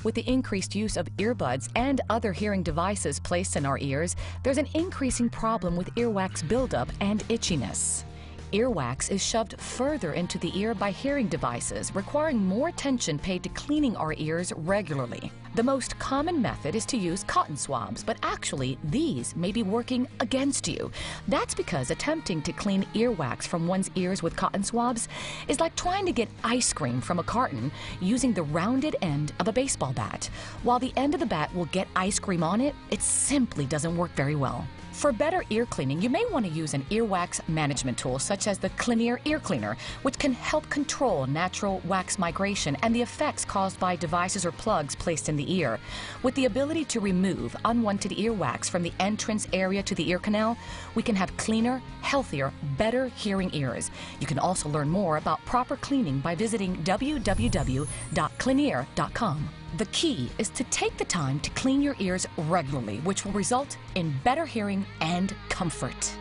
With the increased use of earbuds and other hearing devices placed in our ears, there's an increasing problem with earwax buildup and itchiness. Earwax is shoved further into the ear by hearing devices, requiring more attention paid to cleaning our ears regularly. The most common method is to use cotton swabs, but actually these may be working against you. That's because attempting to clean earwax from one's ears with cotton swabs is like trying to get ice cream from a carton using the rounded end of a baseball bat. While the end of the bat will get ice cream on it, it simply doesn't work very well. For better ear cleaning, you may want to use an earwax management tool such as the Clinere ear cleaner, which can help control natural wax migration and the effects caused by devices or plugs placed in the ear. With the ability to remove unwanted earwax from the entrance area to the ear canal, we can have cleaner, healthier, better hearing ears. You can also learn more about proper cleaning by visiting www.clinere.com. The key is to take the time to clean your ears regularly, which will result in better hearing and comfort.